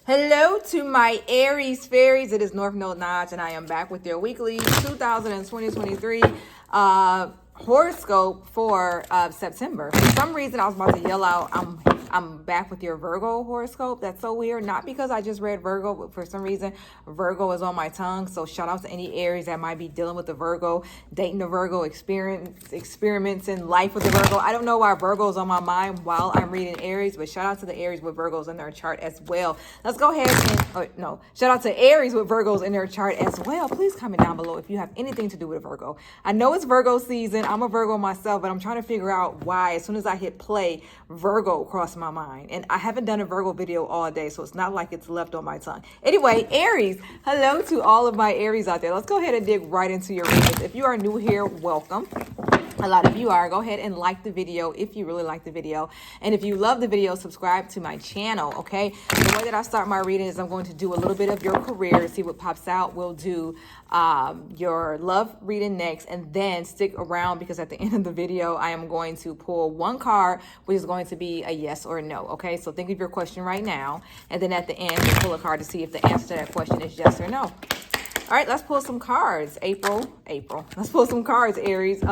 Hello to my Aries fairies. It is North Node Notch, and I am back with your weekly 2023 horoscope for September. For some reason, I was about to yell out, I'm back with your Virgo horoscope. That's so weird. Not because I just read Virgo, but for some reason, Virgo is on my tongue. So shout out to any Aries that might be dealing with the Virgo, dating the Virgo, experiments in life with the Virgo. I don't know why Virgo is on my mind while I'm reading Aries, but shout out to the Aries with Virgos in their chart as well. Let's go ahead and, shout out to Aries with Virgos in their chart as well. Please comment down below if you have anything to do with a Virgo. I know it's Virgo season. I'm a Virgo myself, but I'm trying to figure out why as soon as I hit play, Virgo crossed my mind. And I haven't done a Virgo video all day, so it's not like it's left on my tongue. Anyway, Aries, hello to all of my Aries out there. Let's go ahead and dig right into your readings. If you are new here, welcome. A lot of you are. Go ahead and like the video if you really like the video. And if you love the video, subscribe to my channel, okay? The way that I start my reading is I'm going to do a little bit of your career, see what pops out. We'll do your love reading next, and then stick around because at the end of the video, I am going to pull one card, which is going to be a yes or no, okay? So think of your question right now, and then at the end, we'll pull a card to see if the answer to that question is yes or no. All right, let's pull some cards. April. Let's pull some cards, Aries.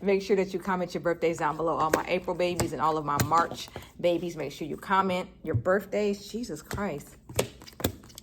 Make sure that you comment your birthdays down below. All my April babies and all of my March babies, make sure you comment your birthdays. Jesus Christ.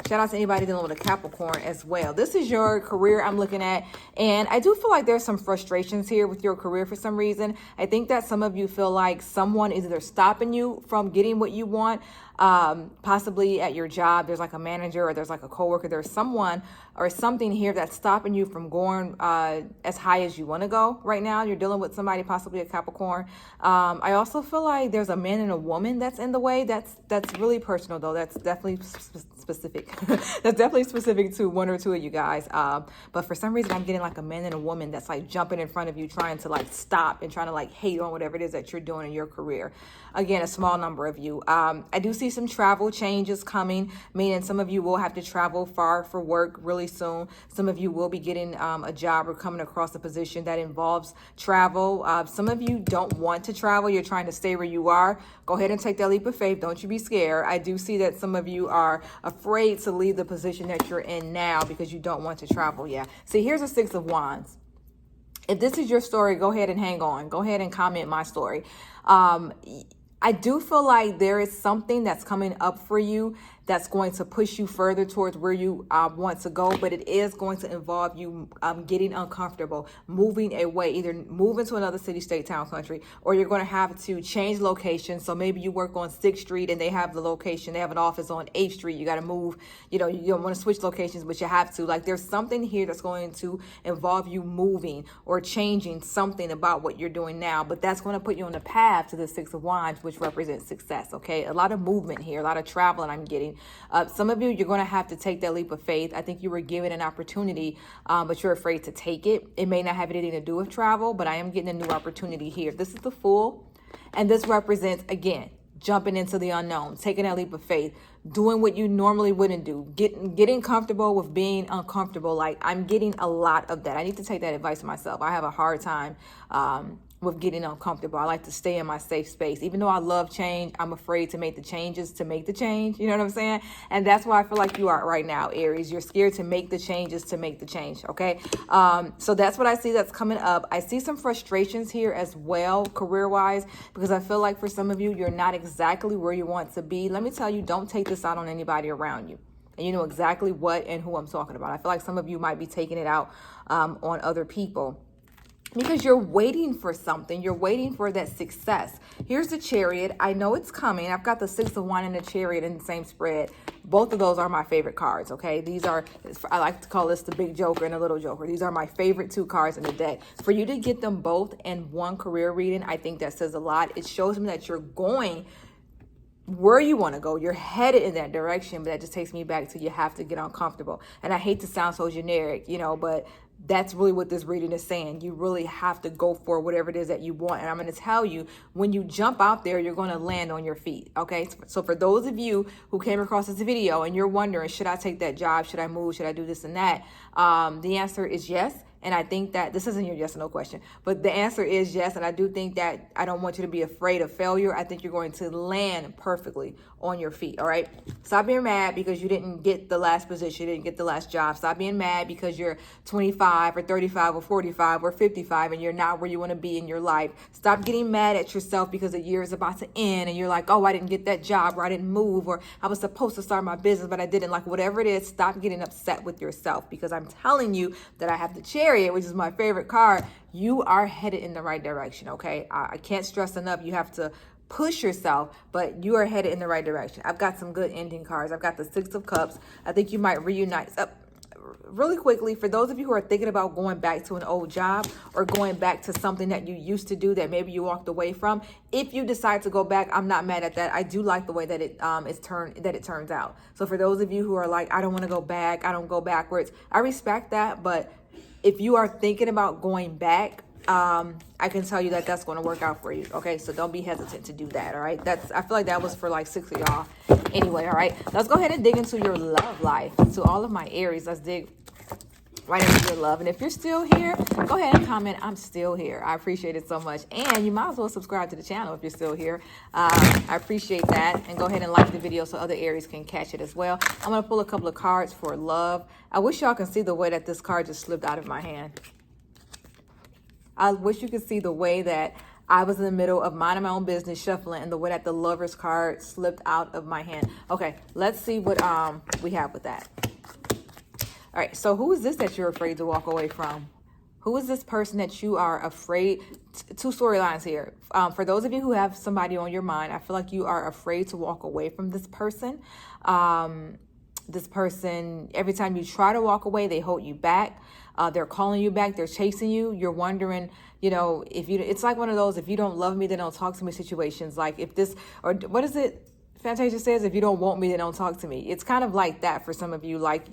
Shout out to anybody dealing with a Capricorn as well. This is your career I'm looking at. And I do feel like there's some frustrations here with your career for some reason. I think that some of you feel like someone is either stopping you from getting what you want, possibly at your job. There's like a manager or there's like a coworker. There's someone or something here that's stopping you from going as high as you want to go right now. You're dealing with somebody, possibly a Capricorn. I also feel like there's a man and a woman that's in the way. That's really personal, though. That's definitely specific. That's definitely specific to one or two of you guys. But for some reason, I'm getting like a man and a woman that's like jumping in front of you, trying to like stop and trying to like hate on whatever it is that you're doing in your career. Again, a small number of you. I do see some travel changes coming, meaning some of you will have to travel far for work really soon. Some of you will be getting a job or coming across a position that involves travel. Some of you don't want to travel. You're trying to stay where you are. Go ahead and take that leap of faith. Don't you be scared. I do see that some of you are afraid to leave the position that you're in now because you don't want to travel. Yeah. See, here's a Six of Wands. If this is your story, go ahead and hang on. Go ahead and comment my story. I do feel like there is something that's coming up for you that's going to push you further towards where you want to go, but it is going to involve you getting uncomfortable, moving away, either moving to another city, state, town, country, or you're going to have to change location. So maybe you work on 6th Street and they have the location, they have an office on 8th Street. You got to move, you don't want to switch locations, but you have to. Like, there's something here that's going to involve you moving or changing something about what you're doing now, but that's going to put you on the path to the Six of Wands, which represents success, okay? A lot of movement here, a lot of traveling I'm getting. Some of you, you're going to have to take that leap of faith. I think you were given an opportunity, but you're afraid to take it. It may not have anything to do with travel, but I am getting a new opportunity here. This is the Fool, and this represents, again, jumping into the unknown, taking that leap of faith, doing what you normally wouldn't do, getting comfortable with being uncomfortable. Like, I'm getting a lot of that. I need to take that advice myself. I have a hard time with getting uncomfortable. I like to stay in my safe space. Even though I love change, I'm afraid to make the changes to make the change. You know what I'm saying? And that's why I feel like you are right now, Aries. You're scared to make the changes to make the change, okay? So that's what I see that's coming up. I see some frustrations here as well, career-wise, because I feel like for some of you, you're not exactly where you want to be. Let me tell you, don't take this out on anybody around you. And you know exactly what and who I'm talking about. I feel like some of you might be taking it out on other people, because you're waiting for something. You're waiting for that success. Here's the Chariot. I know it's coming. I've got the Six of Wands and the Chariot in the same spread. Both of those are my favorite cards, okay? These are, I like to call this the big joker and the little joker. These are my favorite two cards in the deck. For you to get them both in one career reading, I think that says a lot. It shows me that you're going where you want to go. You're headed in that direction, but that just takes me back to you have to get uncomfortable. And I hate to sound so generic, but that's really what this reading is saying. You really have to go for whatever it is that you want. And I'm going to tell you, when you jump out there, you're going to land on your feet. Okay. So for those of you who came across this video and you're wondering, should I take that job? Should I move? Should I do this and that? The answer is yes. And I think that this isn't your yes or no question, but the answer is yes. And I do think that I don't want you to be afraid of failure. I think you're going to land perfectly on your feet. All right. Stop being mad because you didn't get the last position, you didn't get the last job. Stop being mad because you're 25 or 35 or 45 or 55 and you're not where you want to be in your life. Stop getting mad at yourself because the year is about to end and you're like, oh, I didn't get that job, or I didn't move, or I was supposed to start my business, but I didn't. Like, whatever it is, stop getting upset with yourself, because I'm telling you that I have the Chariot, which is my favorite card. You are headed in the right direction. Okay. I can't stress enough. You have to push yourself, but you are headed in the right direction. I've got some good ending cards. I've got the Six of Cups. I think you might reunite. Really quickly, for those of you who are thinking about going back to an old job or going back to something that you used to do that maybe you walked away from, if you decide to go back, I'm not mad at that. I do like the way that it turns out. So for those of you who are like, I don't want to go back, I don't go backwards, I respect that. But if you are thinking about going back, I can tell you that that's going to work out for you. Okay, so don't be hesitant to do that. All right, I feel like that was for like 6 of y'all. Anyway, all right, let's go ahead and dig into your love life. To all of my Aries, let's dig right into your love. And if you're still here, go ahead and comment, I'm still here. I appreciate it so much. And you might as well subscribe to the channel if you're still here. I appreciate that. And go ahead and like the video so other Aries can catch it as well. I'm going to pull a couple of cards for love. I wish y'all can see the way that this card just slipped out of my hand. I wish you could see the way that I was in the middle of minding my own business, shuffling, and the way that the Lover's card slipped out of my hand. Okay, let's see what we have with that. All right, so who is this that you're afraid to walk away from? Who is this person that you are afraid? Two storylines here. For those of you who have somebody on your mind, I feel like you are afraid to walk away from this person. This person, every time you try to walk away, they hold you back. They're calling you back. They're chasing you. You're wondering, you know, it's like one of those, if you don't love me, then don't talk to me situations. Like if this, or what is it? Fantasia says, if you don't want me, then don't talk to me. It's kind of like that for some of you. Like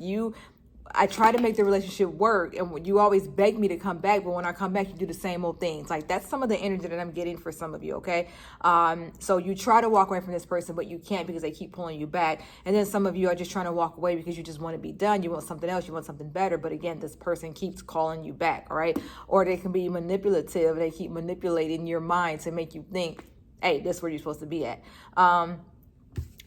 I try to make the relationship work, and you always beg me to come back, but when I come back, you do the same old things. Like that's some of the energy that I'm getting for some of you, okay? So you try to walk away from this person, but you can't because they keep pulling you back. And then some of you are just trying to walk away because you just want to be done. You want something else. You want something better. But again, this person keeps calling you back, all right? Or they can be manipulative. They keep manipulating your mind to make you think, hey, this is where you're supposed to be at.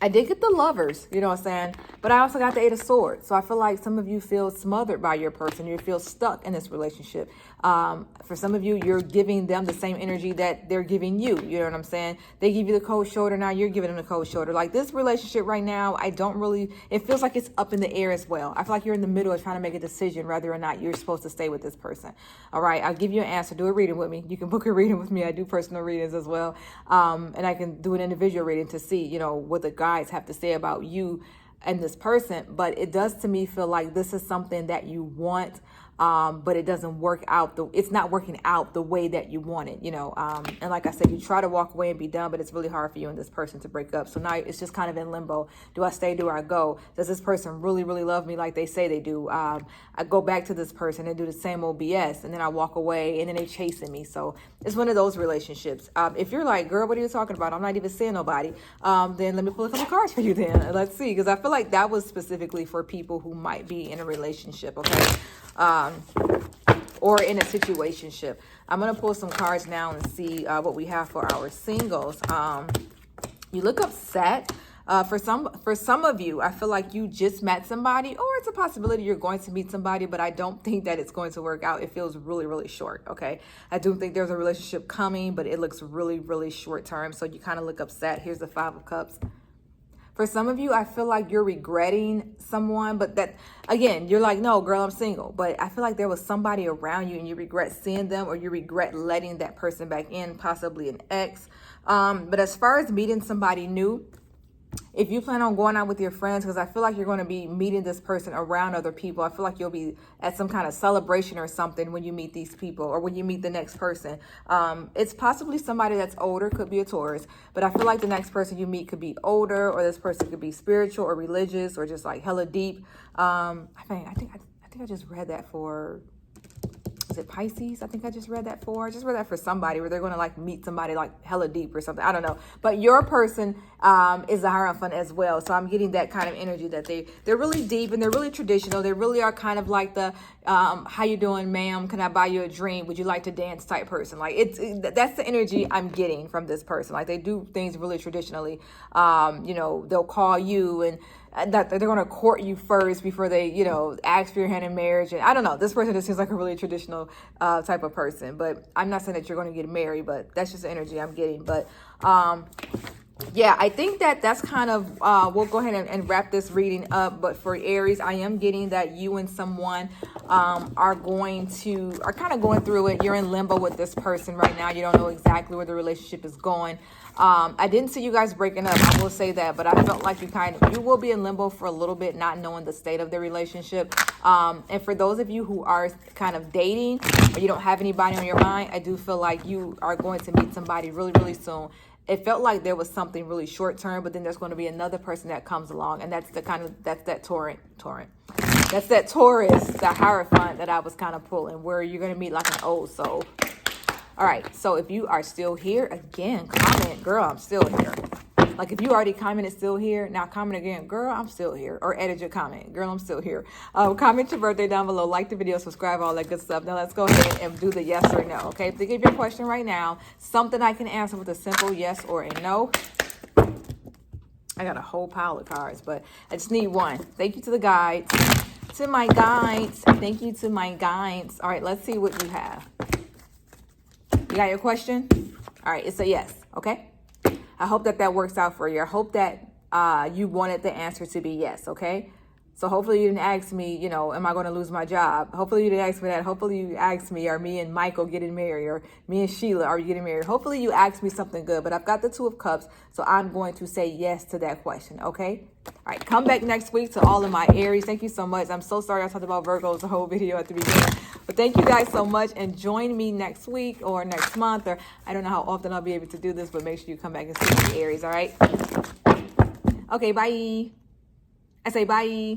I did get the Lovers, you know what I'm saying? But I also got the Eight of Swords. So I feel like some of you feel smothered by your person. You feel stuck in this relationship. For some of you, you're giving them the same energy that they're giving you. You know what I'm saying? They give you the cold shoulder. Now you're giving them the cold shoulder. Like this relationship right now, it feels like it's up in the air as well. I feel like you're in the middle of trying to make a decision whether or not you're supposed to stay with this person. All right. I'll give you an answer. Do a reading with me. You can book a reading with me. I do personal readings as well. And I can do an individual reading to see, you know, what the guides have to say about you and this person. But it does to me feel like this is something that you want, but it doesn't work out. It's not working out the way that you want it, you know. And like I said, you try to walk away and be done, but it's really hard for you and this person to break up. So now it's just kind of in limbo. Do I stay? Do I go? Does this person really, really love me like they say they do? I go back to this person and do the same old BS, and then I walk away, and then they chasing me. So it's one of those relationships. If you're like, girl, what are you talking about? I'm not even seeing nobody. Then let me pull a couple cards for you then. Let's see, because I feel like that was specifically for people who might be in a relationship, okay? Or in a situationship. I'm going to pull some cards now and see what we have for our singles. You look upset. For some of you, I feel like you just met somebody, or it's a possibility you're going to meet somebody, but I don't think that it's going to work out. It feels really, really short, okay? I do think there's a relationship coming, but it looks really, really short term. So you kind of look upset. Here's the Five of Cups. For some of you, I feel like you're regretting someone, but that, again, you're like, no, girl, I'm single. But I feel like there was somebody around you and you regret seeing them, or you regret letting that person back in, possibly an ex. But as far as meeting somebody new, if you plan on going out with your friends, because I feel like you're going to be meeting this person around other people. I feel like you'll be at some kind of celebration or something when you meet these people, or when you meet the next person. It's possibly somebody that's older, could be a Taurus, but I feel like the next person you meet could be older, or this person could be spiritual or religious, or just like hella deep. I think I just read that for is it Pisces? I think I just read that for. I just read that for somebody where they're going to like meet somebody like hella deep or something. I don't know. But your person is the Hierophant as well. So I'm getting that kind of energy that they're really deep and they're really traditional. They really are kind of like the how you doing, ma'am? Can I buy you a drink? Would you like to dance type person? Like that's the energy I'm getting from this person. Like they do things really traditionally. You know, they'll call you and that they're going to court you first before they, you know, ask for your hand in marriage. And I don't know, this person just seems like a really traditional type of person, but I'm not saying that you're going to get married, but that's just the energy I'm getting. But yeah, I think that's kind of, we'll go ahead and wrap this reading up. But for Aries, I am getting that you and someone are kind of going through it. You're in limbo with this person right now. You don't know exactly where the relationship is going. I didn't see you guys breaking up, I will say that, but I felt like you will be in limbo for a little bit, not knowing the state of the relationship. And for those of you who are kind of dating or you don't have anybody on your mind, I do feel like you are going to meet somebody really, really soon. It felt like there was something really short term, but then there's going to be another person that comes along, and that's that Taurus. That's that Taurus, the Hierophant that I was kind of pulling, where you're going to meet like an old soul. All right, so if you are still here, again, comment, girl, I'm still here. Like if you already commented still here, now comment again, girl, I'm still here. Or edit your comment, girl, I'm still here. Comment your birthday down below, like the video, subscribe, all that good stuff. Now let's go ahead and do the yes or no, okay? If they give you a question right now, something I can answer with a simple yes or a no. I got a whole pile of cards, but I just need one. Thank you to the guides. To my guides. Thank you to my guides. All right, let's see what you have. You got your question? All right, it's a yes, okay? I hope that works out for you. I hope that you wanted the answer to be yes, okay? So hopefully you didn't ask me, you know, am I going to lose my job? Hopefully you didn't ask me that. Hopefully you asked me, are me and Michael getting married? Or me and Sheila, are you getting married? Hopefully you asked me something good. But I've got the Two of Cups, so I'm going to say yes to that question, okay? All right, come back next week to all of my Aries. Thank you so much. I'm so sorry I talked about Virgos the whole video at the beginning. But thank you guys so much. And join me next week or next month. Or I don't know how often I'll be able to do this, but make sure you come back and see my Aries, all right? Okay, bye. I say bye.